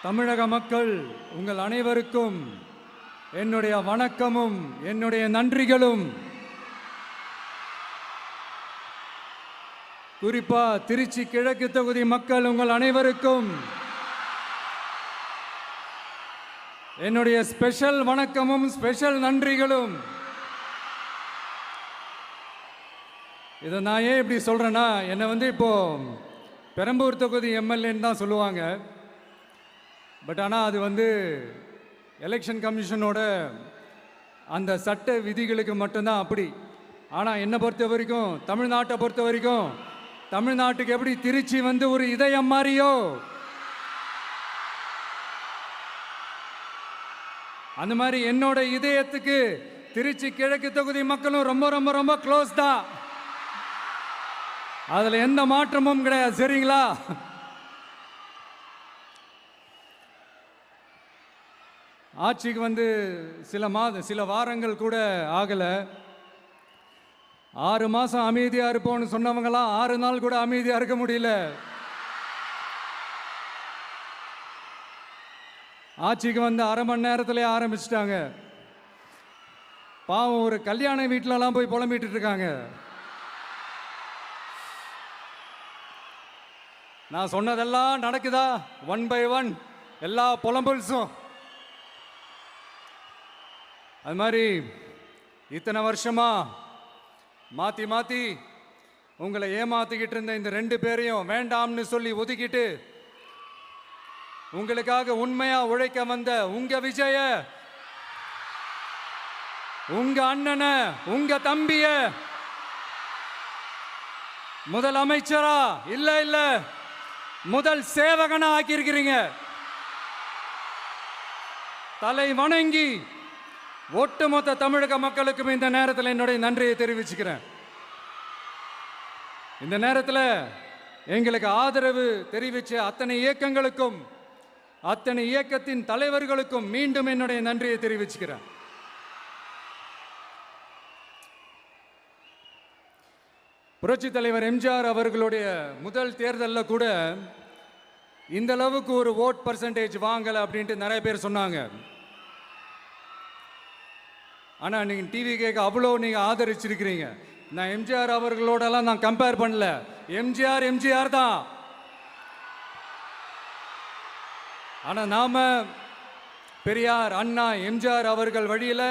தமிழக மக்கள் உங்கள் அனைவருக்கும் என்னுடைய வணக்கமும் என்னுடைய நன்றிகளும். குறிப்பா திருச்சி கிழக்கு தொகுதி மக்கள் உங்கள் அனைவருக்கும் என்னுடைய ஸ்பெஷல் வணக்கமும் ஸ்பெஷல் நன்றிகளும். இதை நான் ஏன் இப்படி சொல்கிறேன்னா, என்னை இப்போ பெரம்பூர் தொகுதி எம்எல்ஏன்னு தான் சொல்லுவாங்க. பட் ஆனால் அது எலெக்ஷன் கமிஷனோட அந்த சட்ட விதிகளுக்கு மட்டும்தான் அப்படி. ஆனால் என்னை பொறுத்த வரைக்கும், தமிழ்நாட்டை பொறுத்த வரைக்கும், தமிழ்நாட்டுக்கு எப்படி திருச்சி ஒரு இதயம் மாதிரியோ, அந்த மாதிரி என்னோட இதயத்துக்கு திருச்சி கிழக்கு தொகுதி மக்களும் ரொம்ப ரொம்ப ரொம்ப க்ளோஸ் தான். அதில் எந்த மாற்றமும் கிடையாது. சரிங்களா? ஆட்சிக்கு சில வாரங்கள் கூட ஆகலை. 6 மாதம் அமைதியாக இருப்போம்னு சொன்னவங்களாம் 6 நாள் கூட அமைதியாக இருக்க முடியல. ஆட்சிக்கு அரை மணி நேரத்திலே ஆரம்பிச்சிட்டாங்க. பாவம், ஒரு கல்யாண வீட்டிலலாம் போய் புலம்பிட்டு இருக்காங்க. நான் சொன்னதெல்லாம் நடக்குதா? 1 by 1 எல்லா புலம்பல்ஸும். அது மாதிரி இத்தனை வருஷமா மாற்றி மாற்றி உங்களை ஏமாத்திக்கிட்டு இருந்த இந்த 2 பேரையும் வேண்டாம்னு சொல்லி ஒதுக்கிட்டு உங்களுக்காக உண்மையா உழைக்க வந்த உங்க விஜய, உங்க அண்ணனை, உங்க தம்பிய முதல் அமைச்சரா இல்ல முதல் சேவகனா ஆக்கியிருக்கிறீங்க. தலை வணங்கி ஒட்டுமொத்த தமிழக மக்களுக்கும் இந்த நேரத்தில் என்னுடைய நன்றியை தெரிவிச்சுக்கிறேன். இந்த நேரத்தில் எங்களுக்கு ஆதரவு தெரிவித்த அத்தனை இயக்கங்களுக்கும், அத்தனை இயக்கத்தின் தலைவர்களுக்கும் மீண்டும் என்னுடைய நன்றியை தெரிவிச்சுக்கிறேன். புரட்சி தலைவர் எம்ஜிஆர் அவர்களுடைய முதல் தேர்தலில் கூட இந்த அளவுக்கு ஒரு ஓட் பர்சன்டேஜ் வாங்கலை அப்படின்ட்டு நிறைய பேர் சொன்னாங்க. ஆனால் நீங்கள் டிவி கேட்க அவ்வளோ நீங்கள் ஆதரிச்சிருக்கிறீங்க. நான் எம்ஜிஆர் அவர்களோடலாம் நான் கம்பேர் பண்ணல. எம்ஜிஆர் தான். ஆனால் நாம் பெரியார், அண்ணா, எம்ஜிஆர் அவர்கள் வழியில்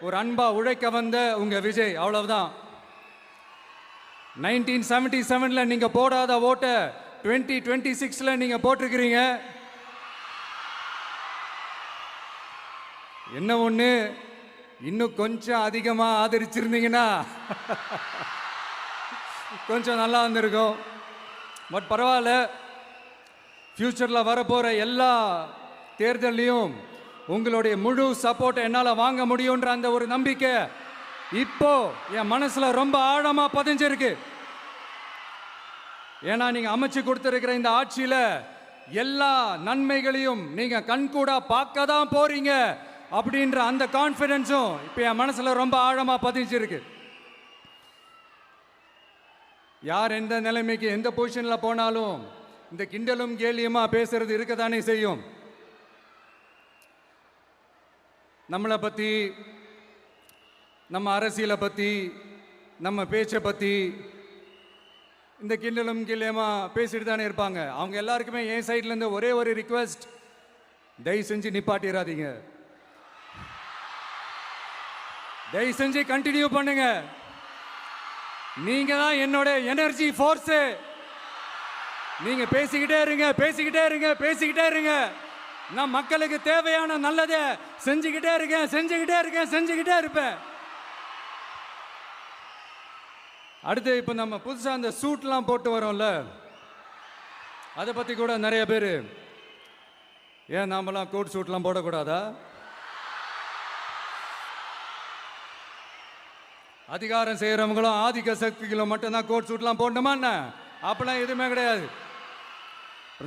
ஒரு அன்பா உழைக்க வந்த உங்க விஜய், அவ்வளவுதான். 1977 நீங்க போடாத ஓட்டை 2026 நீங்க போட்டிருக்கிறீங்க. என்ன ஒண்ணு, இன்னும் கொஞ்சம் அதிகமா ஆதரிச்சிருந்தீங்கன்னா கொஞ்சம் நல்லா இருந்திருக்கும். பட் பரவாயில்ல, ஃபியூச்சரில் வரப்போகிற எல்லா தேர்தலையும் உங்களுடைய முழு சப்போர்ட்டை என்னால் வாங்க முடியுன்ற அந்த ஒரு நம்பிக்கை இப்போ என் மனசுல ரொம்ப ஆழமா பதிஞ்சிருக்கு. ஏன்னா நீங்க அமைச்சு கொடுத்திருக்கிற இந்த ஆட்சியில எல்லா நன்மைகளையும் நீங்க கண்கூடா பார்க்க தான் போறீங்க அப்படின்ற அந்த கான்ஃபிடன்ஸும் இப்போ என் மனசுல ரொம்ப ஆழமா பதிஞ்சிருக்கு. யார் எந்த நிலைமைக்கு எந்த பொசிஷன்ல போனாலும் இந்த கிண்டலும் கேலியுமா பேசுறது இருக்கத்தானே செய்யும். நம்மளை பத்தி, நம்ம அரசியலை பற்றி, நம்ம பேச்சை பற்றி இந்த கிண்டலும் கிள்ளையமா பேசிட்டு தானே இருப்பாங்க. அவங்க எல்லாருக்குமே என் சைட்லேருந்து ஒரே ஒரு ரிக்வெஸ்ட், தயவு செஞ்சு நிப்பாட்டிடாதீங்க. தயவு செஞ்சு கண்டினியூ பண்ணுங்க. நீங்க தான் என்னோட எனர்ஜி ஃபோர்ஸு. நீங்க பேசிக்கிட்டே இருங்க. நான் மக்களுக்கு தேவையான நல்லதை செஞ்சுக்கிட்டே இருப்பேன். அடுத்து இப்போ நம்ம புதுசாக அந்த சூட்லாம் போட்டு வரோம்ல, அதை பற்றி கூட நிறைய பேர், ஏன் நாமெல்லாம் கோட் சூட்லாம் போடக்கூடாதா? அதிகாரம் செய்கிறவங்களும் ஆதிக்க சக்திகளும் மட்டும்தான் கோட் சூட்லாம் போடணுமா என்ன? அப்பெல்லாம் எதுவுமே கிடையாது.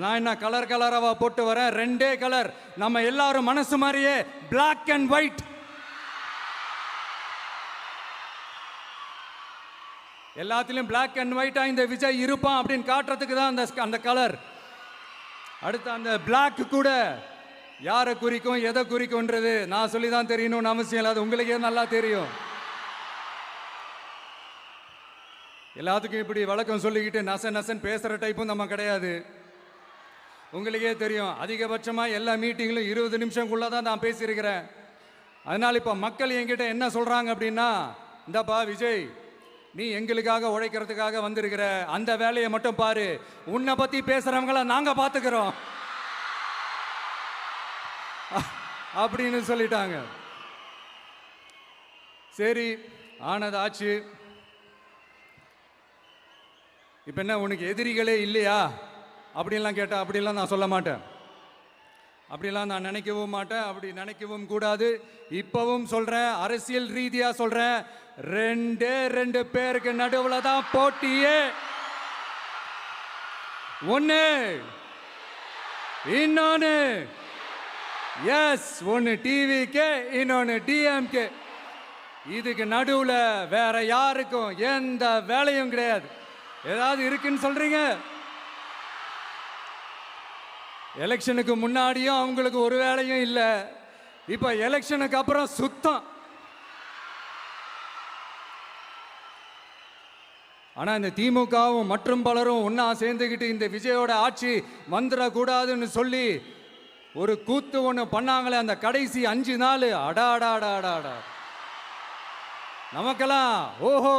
நான் என்ன கலர் கலராக போட்டு வரேன், 2 கலர். நம்ம எல்லாரும் மனசு மாதிரியே பிளாக் அண்ட் ஒயிட். எல்லாத்திலும் பிளாக் அண்ட் ஒயிட்டா இந்த விஜய் இருப்பான் அப்படின்னு காட்டுறதுக்கு தான் அந்த கலர். அடுத்து அந்த பிளாக் கூட யாரை குறிக்கும் எதை குறிக்கும்ன்றது நான் சொல்லி தான் தெரியணும்னு அவசியம் இல்லை, அது உங்களுக்கே நல்லா தெரியும். எல்லாத்துக்கும் இப்படி வழக்கம் சொல்லிக்கிட்டு நசன் பேசுகிற டைப்பும் நம்ம கிடையாது. உங்களுக்கே தெரியும், அதிகபட்சமாக எல்லா மீட்டிங்களும் 20 நிமிஷம்குள்ளே தான் நான் பேசியிருக்கிறேன். அதனால் இப்போ மக்கள் என்கிட்ட என்ன சொல்கிறாங்க அப்படின்னா, இந்தப்பா விஜய், நீ எங்களுக்காக உழைக்கிறதுக்காக வந்திருக்கிற, அந்த வேலையை மட்டும் பாரு, உன்னை பற்றி பேசுகிறவங்கள நாங்கள் பார்த்துக்கிறோம் அப்படின்னு சொல்லிட்டாங்க. சரி, ஆனது ஆச்சு. இப்போ என்ன, உனக்கு எதிரிகளே இல்லையா அப்படின்லாம் கேட்டால் அப்படிலாம் நான் சொல்ல மாட்டேன், அப்படிலாம் நான் நினைக்கவும் மாட்டேன், அப்படி நினைக்கவும் கூடாது. இப்பவும் சொல்கிறேன், அரசியல் ரீதியாக சொல்கிறேன், 2 பேருக்கு நடுவில் தான் போட்டியே. ஒன்று இன்னொன்று, எஸ், ஒன்று டிவிக்கு, இன்னொன்று டிஎம்கே. இதுக்கு நடுவில் வேற யாருக்கும் எந்த வேலையும் கிடையாது. ஏதாவது இருக்குன்னு சொல்றீங்க? எலெக்ஷனுக்கு முன்னாடியும் அவங்களுக்கு ஒரு வேலையும் இல்லை, இப்ப எலெக்ஷனுக்கு அப்புறம் சுத்தம். ஆனா இந்த திமுகவும் மற்றும் பலரும் ஒன்னா சேர்ந்துக்கிட்டு இந்த விஜயோட ஆட்சி வந்துடக்கூடாதுன்னு சொல்லி ஒரு கூத்து ஒன்று பண்ணாங்களே, அந்த கடைசி 5 நாள், அடாடாடாடாடா, நமக்கெல்லாம் ஓஹோ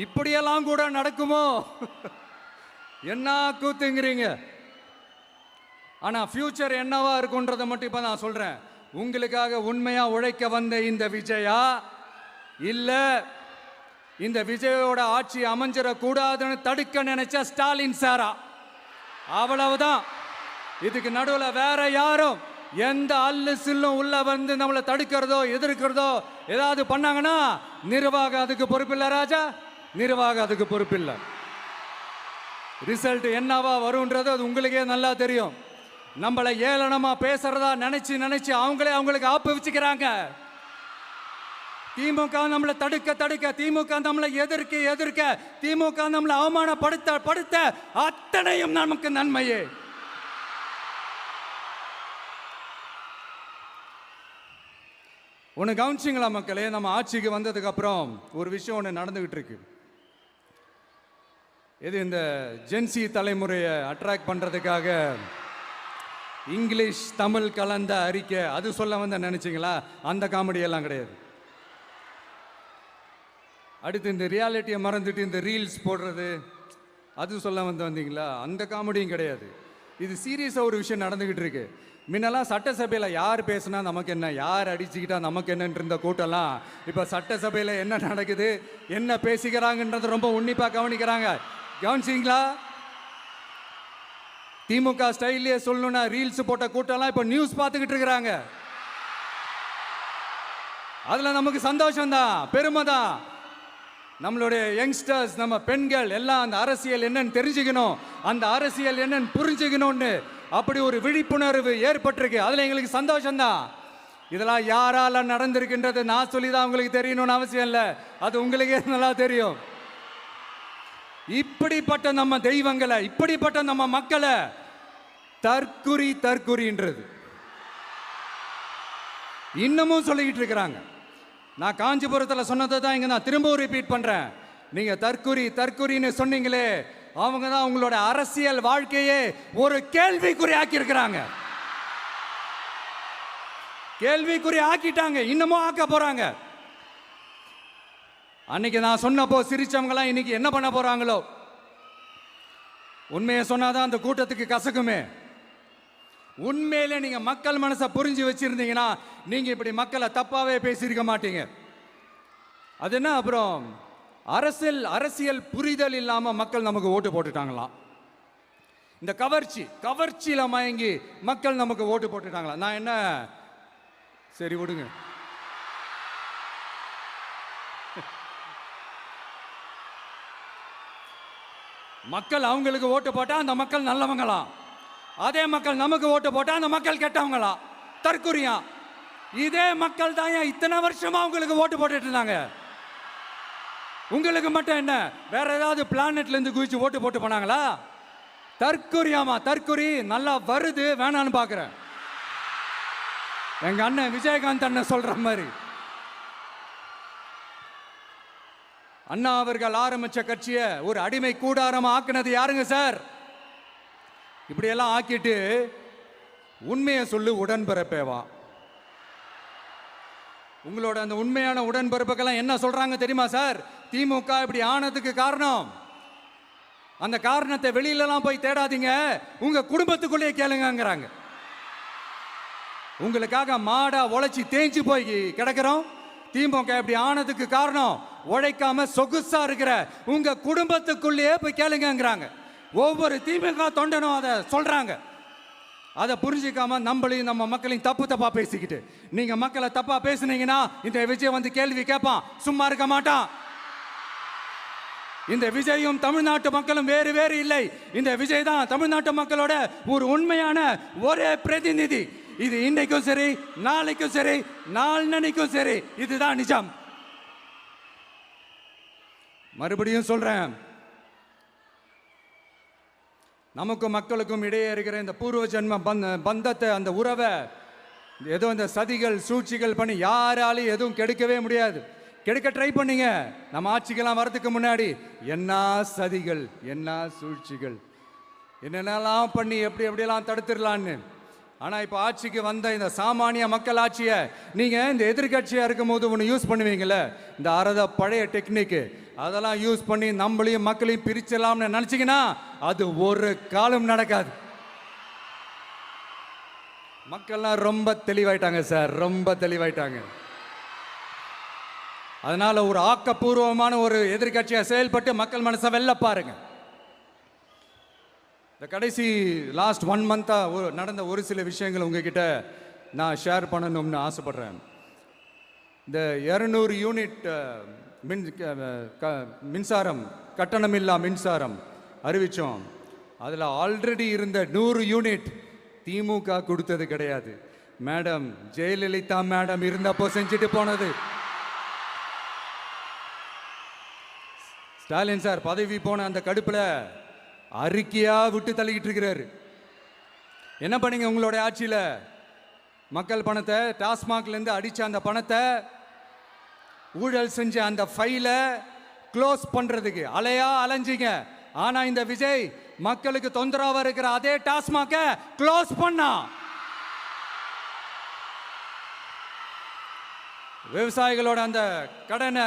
இப்படியெல்லாம் கூட நடக்குமோ என்ன கூத்துங்கிறீங்க. ஆனா ஃபியூச்சர் என்னவா இருக்குன்றதை மட்டும் இப்ப நான் சொல்றேன். உங்களுக்காக உண்மையா உழைக்க வந்த இந்த விஜயா, இல்ல இந்த விஜயோட ஆட்சி அமைஞ்சிடக்கூடாதுன்னு தடுக்க நினைச்ச ஸ்டாலின் சாரா, அவ்வளவுதான். இதுக்கு நடுவில் வேற யாரும் எந்த அல்லு சில்லும் உள்ள வந்து நம்மளை தடுக்கிறதோ எதிர்க்கிறதோ ஏதாவது பண்ணாங்கன்னா நிர்வாகம் அதுக்கு பொறுப்பில்லை ராஜா, நிர்வாகம் அதுக்கு பொறுப்பில்லை. ரிசல்ட் என்னவா வரும்ன்றது அது உங்களுக்கே நல்லா தெரியும். நம்மளை ஏளனமா பேசுறதா நினைச்சு அவங்களுக்கு ஆப்பு வச்சுக்கிறாங்க. திமுக நம்மளை தடுக்க, திமுக நம்மளை எதிர்க்க, திமுக நம்மளை அவமானப்படுத்த அத்தனையும் நமக்கு நன்மையே. ஒன்று கவனிச்சிங்களா மக்களே, நம்ம ஆட்சிக்கு வந்ததுக்கு அப்புறம் ஒரு விஷயம் ஒன்று நடந்துகிட்டு இருக்கு. இது இந்த ஜென்சி தலைமுறையை அட்ராக்ட் பண்றதுக்காக இங்கிலீஷ் தமிழ் கலந்த அறிக்கை, அது சொல்ல வந்த நினைச்சிங்களா? அந்த காமெடியெல்லாம் கிடையாது. அடுத்து இந்த ரியாலிட்டியை மறந்துட்டு இந்த ரீல்ஸ் போடுறது, அது சொல்ல வந்தீங்களா? அந்த காமெடியும் கிடையாது. இது சீரியஸாக ஒரு விஷயம் நடந்துகிட்டு இருக்கு. முன்னெல்லாம் சட்டசபையில் யார் பேசுனா நமக்கு என்ன, யார் அடிச்சுக்கிட்டா நமக்கு என்னன்னு இருந்த கூட்டம்லாம் இப்போ சட்டசபையில் என்ன நடக்குது, என்ன பேசிக்கிறாங்கன்றது ரொம்ப உன்னிப்பாக கவனிக்கிறாங்க. கவனிச்சிங்களா? திமுக ஸ்டைல்லையே சொல்லணும்னா ரீல்ஸ் போட்ட கூட்டம்லாம் இப்போ நியூஸ் பார்த்துக்கிட்டு இருக்கிறாங்க. அதில் நமக்கு சந்தோஷம் தான், பெருமை தான். நம்மளுடைய யங்ஸ்டர்ஸ், நம்ம பெண்கள் எல்லாம் அந்த அரசியல் என்னன்னு தெரிஞ்சுக்கணும், அந்த அரசியல் என்னன்னு புரிஞ்சுக்கணும்னு அப்படி ஒரு விழிப்புணர்வு ஏற்பட்டிருக்கு. அதில் எங்களுக்கு சந்தோஷம்தான். இதெல்லாம் யாரால நடந்திருக்கின்றது நான் சொல்லி தான் உங்களுக்கு தெரியணும்னு அவசியம் இல்லை, அது உங்களுக்கே நல்லா தெரியும். இப்படிப்பட்ட நம்ம தெய்வங்களை, இப்படிப்பட்ட நம்ம மக்களை தற்குறின்றது இன்னமும் சொல்லிக்கிட்டு இருக்கிறாங்க. நான் காஞ்சிபுரத்தில் சொன்னதை தான் இங்கே நான் திரும்பவும் ரிப்பீட் பண்ணுறேன். நீங்கள் தற்குறின்னு சொன்னீங்களே, அவங்க தான் உங்களோட அரசியல் வாழ்க்கையே ஒரு கேள்விக்குறி ஆக்கியிருக்கிறாங்க. கேள்விக்குறி ஆக்கிட்டாங்க, இன்னமும் ஆக்க போறாங்க. அன்னைக்கு நான் சொன்னப்போ சிரிச்சவங்களாம் இன்னைக்கு என்ன பண்ண போறாங்களோ. உண்மையை சொன்னாதான் அந்த கூட்டத்துக்கு கசக்குமே. உண்மையிலே நீங்க மக்கள் மனசை புரிஞ்சு வச்சிருந்தீங்கன்னா நீங்க இப்படி மக்களை தப்பாவே பேசியிருக்க மாட்டீங்க. அது என்ன, அப்புறம் அரசியல் புரிதல் இல்லாம மக்கள் நமக்கு ஓட்டு போட்டுட்டாங்களாம். இந்த கவர்ச்சியில மயங்கி மக்கள் நமக்கு ஓட்டு போட்டுட்டாங்களா? நான் என்ன, சரி விடுங்க. மக்கள் அவங்களுக்கு ஓட்டு போட்டா அந்த மக்கள் நல்லவங்களாம், அதே மக்கள் நமக்கு ஓட்டு போட்டா அந்த மக்கள் கெட்டவங்களா, தற்குறியா. இதே மக்கள் தான் இத்தனை வருஷமா அவங்களுக்கு ஓட்டு போட்டுட்டு இருந்தாங்க. உங்களுக்கு மட்டும் என்ன, வேற ஏதாவது பிளானட்ல இருந்து குதிச்சு ஓட்டு போட்டு போனாங்களா? தற்கொரியாமா, தற்கொரி நல்லா வருது, வேணான்னு பாக்குறேன். எங்க அண்ணன் விஜயகாந்த் அண்ணன் சொல்ற மாதிரி, அண்ணா அவர்கள் ஆரம்பிச்ச கட்சியை ஒரு அடிமை கூடாரமா ஆக்குனது யாருங்க சார்? இப்படியெல்லாம் ஆக்கிட்டு உண்மையை சொல்லு உடன்பிறப்பேவா. உங்களோட அந்த உண்மையான உடன்பிறப்புக்கெல்லாம் என்ன சொல்றாங்க தெரியுமா சார்? திமுக இப்படி ஆனதுக்கு காரணம், அந்த காரணத்தை வெளியிலலாம் போய் தேடாதீங்க, உங்க குடும்பத்துக்குள்ளேயே கேளுங்கிறாங்க. உங்களுக்காக மாடா உழைச்சி தேஞ்சு போய் கிடக்கிறோம். திமுக இப்படி ஆனதுக்கு காரணம் உழைக்காம சொகுசா இருக்கிற உங்க குடும்பத்துக்குள்ளேயே போய் கேளுங்கிறாங்க. ஒவ்வொரு திமுக தொண்டனும் அதை சொல்றாங்க. அதை புரிஞ்சிக்காம நம்மளையும் நம்ம மக்களையும் தப்பா பேசிக்கிட்டு, நீங்க மக்களை தப்பா பேசுனீங்கன்னா இந்த விஜய் வந்து கேள்வி கேட்பான், சும்மா இருக்க மாட்டான். இந்த விஜயும் தமிழ்நாட்டு மக்களும் வேறு வேறு இல்லை. இந்த விஜய் தான் தமிழ்நாட்டு மக்களோட ஒரு உண்மையான ஒரே பிரதிநிதி. இது இன்னைக்கும் சரி, நாளைக்கும் சரி, நாளன்னைக்கும் சரி, இதுதான் நிஜம். மறுபடியும் சொல்றேன், நமக்கும் மக்களுக்கும் இடையே இருக்கிற இந்த பூர்வ ஜென்ம பந்தத்தை, அந்த உறவை ஏதோ இந்த சதிகள் சூழ்ச்சிகள் பண்ணி யாராலையும் எதுவும் கெடுக்கவே முடியாது. கெடுக்க ட்ரை பண்ணீங்க, நம்ம ஆட்சிக்கெல்லாம் வரதுக்கு முன்னாடி என்ன சதிகள், என்ன சூழ்ச்சிகள், என்னென்னலாம் பண்ணி எப்படியெல்லாம் தடுத்துடலான்னு. ஆனால் இப்போ ஆட்சிக்கு வந்த இந்த சாமானிய மக்கள் ஆட்சியை நீங்கள் இந்த எதிர்கட்சியாக இருக்கும் போது ஒன்று யூஸ் பண்ணுவீங்கள்ல, இந்த அறத பழைய டெக்னிக்கு, அதெல்லாம் யூஸ் பண்ணி நம்மளையும் மக்களையும் பிரிச்சலாம்னு நினச்சிங்கன்னா அது ஒரு காலம் நடக்காது. மக்கள்லாம் ரொம்ப தெளிவாயிட்டாங்க சார், ரொம்ப தெளிவாயிட்டாங்க. அதனால ஒரு ஆக்கப்பூர்வமான ஒரு எதிர்கட்சியாக செயல்பட்டு மக்கள் மனசை வெல்ல பாருங்க. இந்த கடைசி லாஸ்ட் 1 மந்த்தாக நடந்த ஒரு சில விஷயங்கள் உங்ககிட்ட நான் ஷேர் பண்ணணும்னு ஆசைப்படுறேன். இந்த 200 யூனிட் மின்சாரம், கட்டணமில்லா மின்சாரம் அறிவித்தோம். அதில் ஆல்ரெடி இருந்த 100 யூனிட் திமுக கொடுத்தது கிடையாது. மேடம் ஜெயலலிதா மேடம் இருந்தப்போ செஞ்சுட்டு போனது. ஸ்டாலின் சார் பதவி போன அந்த கடுப்பில் அறிக்கையா விட்டு தள்ளிக்கிட்டு இருக்கிறாரு. என்ன பண்ணீங்க உங்களோட ஆட்சியில்? மக்கள் பணத்தை, டாஸ்மாக்லேருந்து அடித்த அந்த பணத்தை, ஊழல் செஞ்ச அந்த ஃபைலை க்ளோஸ் பண்ணுறதுக்கு அலையா அலைஞ்சிங்க. ஆனால் இந்த விஜய் மக்களுக்கு தொந்தரவாக இருக்கிற அதே டாஸ்மாகை க்ளோஸ் பண்ணா. விவசாயிகளோட அந்த கடனை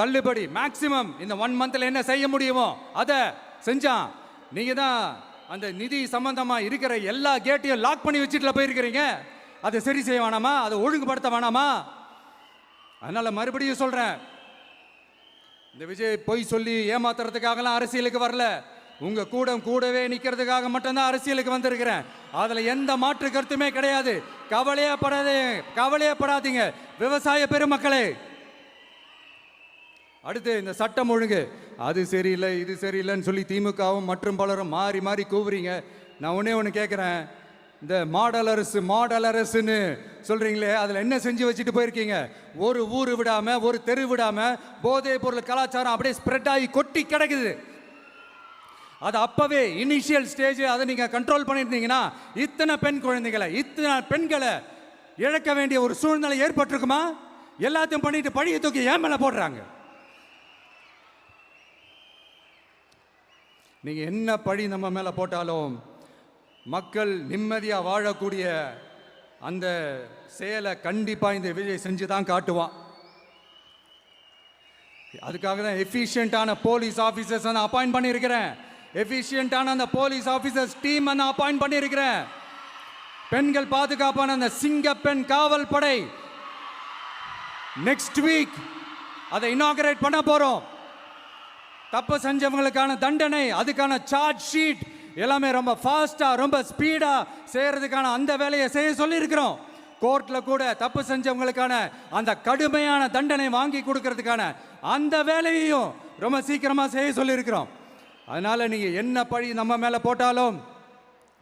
தள்ளுபடி மேக்சிமம் இந்த 1 மந்த்ல என்ன செய்ய முடியுமோ அதை செஞ்சான். நீங்க தான் அந்த நிதி சம்பந்தமா இருக்கிற எல்லா கேட்டையும் லாக் பண்ணி வச்சுட்டு போயிருக்கிறீங்க. அதை சரி செய்ய வேணாமா? அதை ஒழுங்குபடுத்த வேணாமா? அதனால மறுபடியும் சொல்றேன், இந்த விஜய் பொய் சொல்லி ஏமாத்துறதுக்காகலாம் அரசியலுக்கு வரல. உங்க கூடவே நிக்கிறதுக்காக மட்டும்தான் அரசியலுக்கு வந்திருக்கிறேன். அதுல எந்த மாற்று கருத்துமே கிடையாது. கவலையப்படாதீங்க விவசாய பெருமக்களே. அடுத்து இந்த சட்டம் ஒழுங்கு, அது சரியில்லை இது சரியில்லைன்னு சொல்லி திமுகவும் மற்றும் பலரும் மாறி மாறி கூவுறீங்க. நான் ஒன்று கேட்குறேன், இந்த மாடல் அரசுன்னு சொல்கிறீங்களே, அதில் என்ன செஞ்சு வச்சுட்டு போயிருக்கீங்க? ஒரு ஊர் விடாமல், ஒரு தெரு விடாமல் போதைப் பொருள் கலாச்சாரம் அப்படியே ஸ்ப்ரெட் ஆகி கொட்டி கிடக்குது. அது அப்போவே இனிஷியல் ஸ்டேஜ் அதை நீங்கள் கண்ட்ரோல் பண்ணியிருந்தீங்கன்னா இத்தனை பெண்களை இழக்க வேண்டிய ஒரு சூழ்நிலை ஏற்பட்டிருக்குமா? எல்லாத்தையும் பண்ணிட்டு பழியை தூக்கி ஏன் மேலே போடுறாங்க. நீங்கள் என்ன பழி நம்ம மேலே போட்டாலும் மக்கள் நிம்மதியாக வாழக்கூடிய அந்த செயலை கண்டிப்பாக இந்த விஜய் செஞ்சு தான் காட்டுவான். அதுக்காக தான் எஃபிஷியண்டான போலீஸ் ஆஃபீஸர்ஸ் நான் அப்பாயிண்ட் பண்ணியிருக்கிறேன். எஃபிஷியண்டான அந்த போலீஸ் ஆஃபீஸர்ஸ் டீம் நான் அப்பாயிண்ட் பண்ணியிருக்கிறேன். பெண்கள் பாதுகாப்பான அந்த சிங்கப்பெண் காவல் படை நெக்ஸ்ட் வீக் அதை இனாகரேட் பண்ண போகிறோம். தப்பு செஞ்சவங்களுக்கான தண்டனை, அதுக்கான சார்ஜ் ஷீட் எல்லாமே ரொம்ப ஃபாஸ்ட்டாக ரொம்ப ஸ்பீடாக செய்கிறதுக்கான அந்த வேலையை செய்ய சொல்லியிருக்கிறோம். கோர்ட்டில் கூட தப்பு செஞ்சவங்களுக்கான அந்த கடுமையான தண்டனை வாங்கி கொடுக்கறதுக்கான அந்த வேலையையும் ரொம்ப சீக்கிரமாக செய்ய சொல்லியிருக்கிறோம். அதனால் நீங்கள் என்ன பழி நம்ம மேலே போட்டாலும்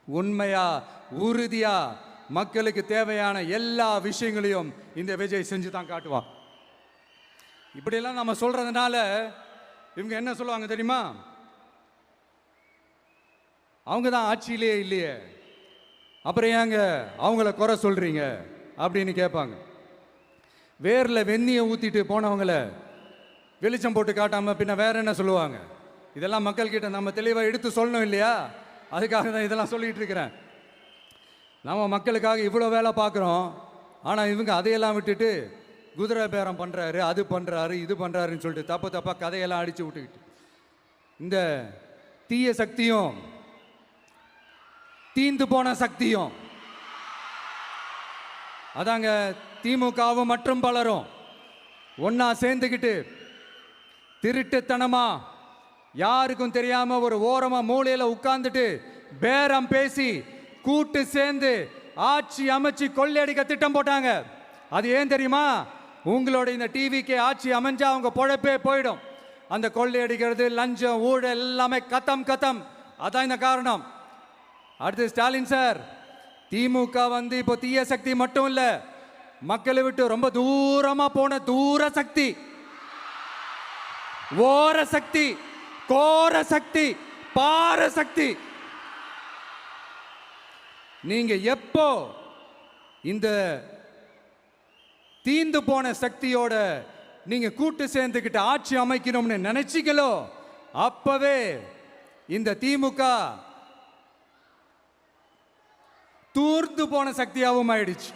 உண்மையாக உறுதியாக மக்களுக்கு தேவையான எல்லா விஷயங்களையும் இந்த விஜய் செஞ்சு தான் காட்டுவான். இப்படியெல்லாம் நம்ம சொல்கிறதுனால இவங்க என்ன சொல்லுவாங்க தெரியுமா? அவங்க தான் ஆட்சியிலே இல்லையே, அப்புறம் ஏங்க அவங்கள குறை சொல்றீங்க அப்படின்னு கேட்பாங்க. வேரில் வெந்நியை ஊற்றிட்டு போனவங்கள வெளிச்சம் போட்டு காட்டாமல் பின்ன வேற என்ன சொல்லுவாங்க? இதெல்லாம் மக்கள்கிட்ட நம்ம தெளிவாக எடுத்து சொல்லணும் இல்லையா? அதுக்காக தான் இதெல்லாம் சொல்லிட்டு இருக்கிறேன். நம்ம மக்களுக்காக இவ்வளோ வேலை பார்க்குறோம், ஆனால் இவங்க அதையெல்லாம் விட்டுட்டு குதிரை பேரம் பண்ணுறாரு, அது பண்ணுறாரு, இது பண்ணுறாருன்னு சொல்லிட்டு தப்பு தப்பாக கதையெல்லாம் அடித்து விட்டுக்கிட்டு இந்த தீய சக்தியும் தீந்து போன சக்தியும் அதாங்க திமுகவும் மற்றும் பலரும் ஒன்னா சேர்ந்துக்கிட்டு திருட்டுத்தனமா யாருக்கும் தெரியாம ஒரு ஓரமா மூலையில உட்கார்ந்துட்டு பேரம் பேசி கூட்டு சேர்ந்து ஆட்சி அமைச்சு கொள்ளையடிக்க திட்டம் போட்டாங்க. அது ஏன் தெரியுமா? உங்களோட இந்த டிவிக்கு ஆட்சி அமைஞ்சா அவங்க பொழப்பே போயிடும். அந்த கொள்ளையடிக்கிறது, லஞ்சம், ஊழல் எல்லாமே கத்தம் கத்தம். அதான் இந்த காரணம். அடுத்து ஸ்டாலின் சார், திமுக வந்து இப்போ தீய சக்தி மட்டும் இல்ல, மக்களை விட்டு ரொம்ப தூரமா போன தூர சக்தி, ஓர சக்தி, கோர சக்தி, பார சக்தி. நீங்க எப்போ இந்த தீந்து போன சக்தியோட நீங்க கூட்டு சேர்ந்துக்கிட்டு ஆட்சி அமைக்கணும்னு நினைச்சீங்களோ, அப்பவே இந்த திமுக தூர்ந்து போன சக்தியாகவும் ஆயிடுச்சு.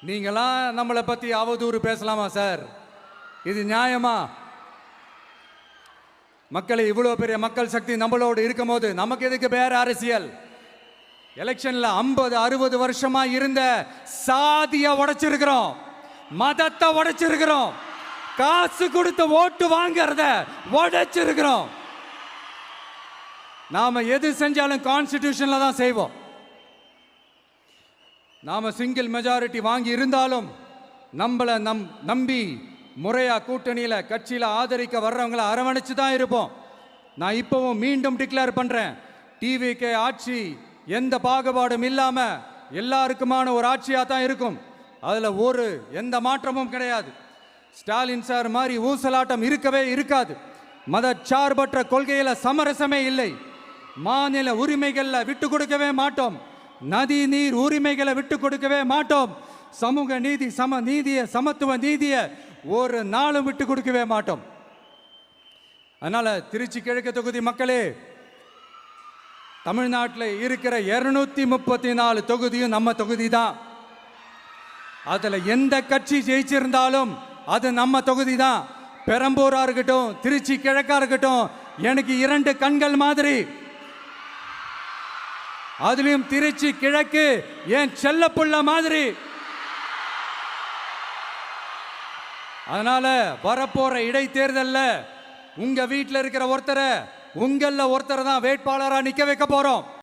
நீங்களாம் நம்மளை பத்தி அவதூறு பேசலாமா சார்? இது நியாயமா? மக்களை இவ்வளவு பெரிய மக்கள் சக்தி நம்மளோடு இருக்கும் போது நமக்கு எதுக்கு வேற அரசியல்? எலெக்ஷன்ல 50-60 வருஷமா இருந்த சாதிய உடைச்சிருக்கிறோம், மதத்தை உடைச்சிருக்கிறோம், காசு கொடுத்து ஓட்டு வாங்கறத உடைச்சிருக்கிறோம். நாம எது செஞ்சாலும் கான்ஸ்டிடியூஷன்ல தான் செய்வோம். நாம சிங்கிள் மெஜாரிட்டி வாங்கி இருந்தாலும் நம்மளை நம்பி முறையா கூட்டணியில கட்சியில ஆதரிக்க வர்றவங்களை அரவணைச்சு தான் இருப்போம். நான் இப்பவும் மீண்டும் டிக்ளேர் பண்றேன், டிவிகே ஆட்சி எந்த பாகுபாடும் இல்லாம எல்லாருக்குமான ஒரு ஆட்சியா தான் இருக்கும். அதுல எந்த மாற்றமும் கிடையாது. ஸ்டாலின் சார் மாதிரி ஊசலாட்டம் இருக்கவே இருக்காது. மதச்சார்பற்ற கொள்கையில சமரசமே இல்லை. மாநில உரிமைகளை விட்டு கொடுக்கவே மாட்டோம். நதி நீர் உரிமைகளை விட்டு கொடுக்கவே மாட்டோம். சமூக நீதி, சம நீதிய, சமத்துவ நீதிய ஒரு நாளும் விட்டு கொடுக்கவே மாட்டோம். அதனால திருச்சி கிழக்கு தொகுதி மக்களே, தமிழ்நாட்டில் இருக்கிற 234 தொகுதியும் நம்ம தொகுதி தான். அதுல எந்த கட்சி ஜெயிச்சிருந்தாலும் அது நம்ம தொகுதி தான். பெரம்பூரா இருக்கட்டும், திருச்சி கிழக்கா இருக்கட்டும், எனக்கு 2 கண்கள் மாதிரி. அதுலயும் திருச்சி கிழக்கு என் செல்ல புள்ள மாதிரி. அதனால வரப்போற இடைத்தேர்தல்ல உங்க வீட்டில் இருக்கிற ஒருத்தரை, உங்கள ஒருத்தரை தான் வேட்பாளராக நிக்க வைக்க போறோம்.